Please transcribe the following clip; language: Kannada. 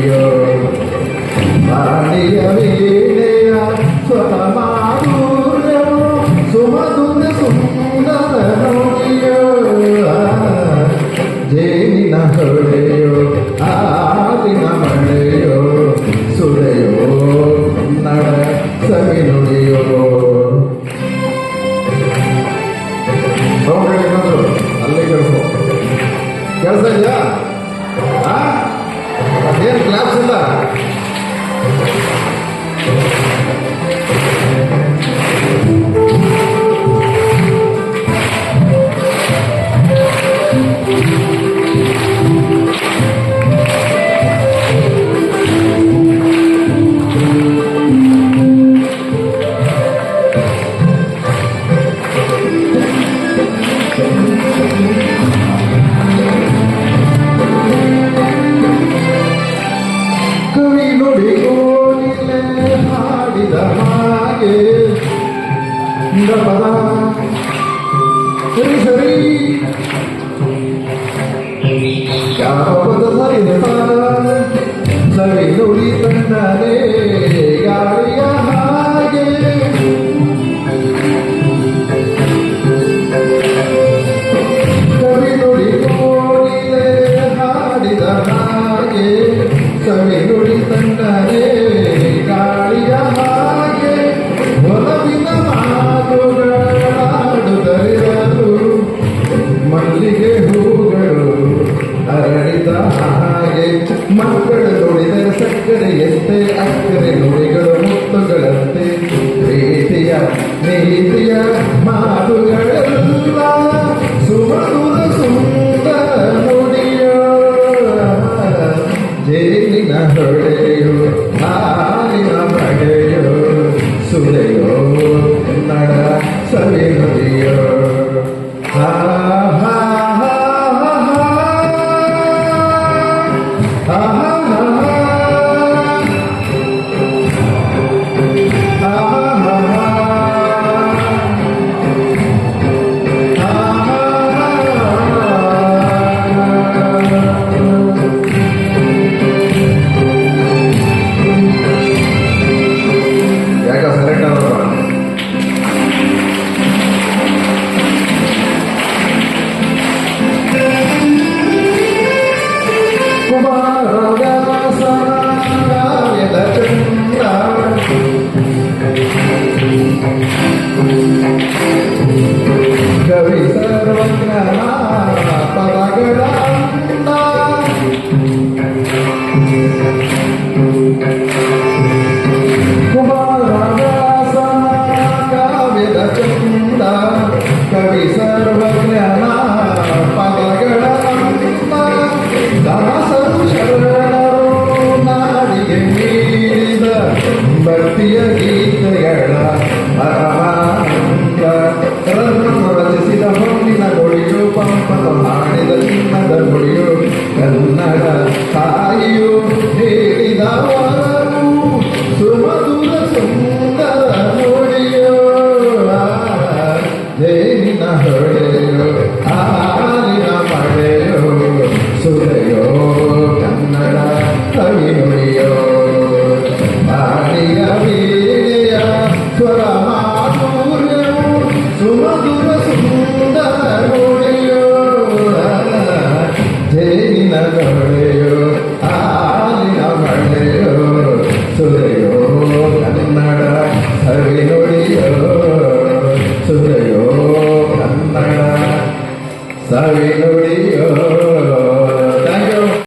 ನುಡಿಯೋ ಪಾಣಿಯ ವೀಣೆಯ ಸ್ವರ ಮಾಧುರ್ಯವು ಸುಮಧುರ ಸುಂದರ ನುಡಿಯೋ ಜೇನಿನ ಹೊಳೆಯೋ ಆರಿನ ಮಳೆಯೋ ಸುಳೆಯೋ ನಡ ಸವಿ ನುಡಿಯೋ ಅಲ್ಲಿ ಕೆಲಸ ಇದೆಯಾ ಅದೇನು ಕ್ಲಾಸ್ ಇಲ್ಲ ಕವಿ ನುಡಿಗೋಲಿಲೆ ಹಾಡಿದ ಹಾಗೆ ಪದ ಸರಿ ಸರಿ ಯಾವ ಪದ ಸರಿ ನುಡಿ ತಂದರೆ ಗಾಳಿಯ ಹಾಗೆ ಕವಿ ನುಡಿಗೋಲಿಲೆ ಹಾಡಿದ ಹಾಗೆ ಸವಿ ನುಡಿ ತಂದರೆ ಗಾಳಿಯ ಹಾಗೆ ಒಲವಿನ ಮಾತುಗಳಾಡುತ್ತಲಿರಲು ಮಲ್ಲಿಗೆ ಹೂಗಳು ಅರಳಿದ ಹಾಗೆ ಮಕ್ಕಳು ನುಡಿದರೆ ಸಕ್ಕರೆಯಂತೆ ಅಕ್ಕರೆ ನುಡಿಗಳು ಮುತ್ತುಗಳಂತೆ ಪ್ರೀತಿಯ ನೀತಿಯ ಮಾತುಗಳೆಲ್ಲ ಸುಮಧುರ ಸುಂದರ ನುಡಿಯೋ ಜೇನಿನ ಹೊಳೆಯೋ ಹಾಲಿನ ಮಳೆಯೋ ಸುಳೆಯೋ ನಡ ಸವಿ ನುಡಿಯೋ ಹಾ ಹಾ ಹಾ ಹಾ ಕವಿ ಸರ್ವಜ್ಞನ ಪದಗಳ ಕುಮಾರದಾಸನ ಕಾವ್ಯದ ಚಂದ ಕವಿ ಸರ್ವಜ್ಞನ ಪದಗಳ ದಾಸರು ಶರಣರು ನಾಡಿಗೆ ನೀಡಿದ ಭಕ್ತಿಯ ಗೀತೆಗಳ ರಚಿಸಿದ ಹೊನ್ನಿನ ಗುಡಿಯು ಪಂಪನ ಮಾಡಿದ ಚಿನ್ನದ ಗುಡಿಯು ಕನ್ನಡ ತಾಯಿಯು ಹೇಳಿದವರು ಸುಮಧುರ ಸುಂದರ ನುಡಿಯೋ ಜೇನಿನ ಹೊಳೆಯೋ ಹಾಲಿನ ಮಳೆಯೋ ಸುಳೆಯೋ ಕನ್ನಡ ಕವಿ ನುಡಿಯೋ ಪಾಣಿಯ ವೀಣೆಯ ಸ್ವರ ಮಾಧುರ್ಯವು ಸುಮಧುರ ಸುಂದರ ನುಡಿಯೋ ಜೇನಿನ ಹೊಳೆಯೋ ಹಾಲಿನ ಮಳೆಯೋ ಸುಳೆಯೋ ಕನ್ನಡ ಸವಿ ನುಡಿಯೋ ಸುಳೆಯೋ ಕನ್ನಡ ಸವಿ ನುಡಿ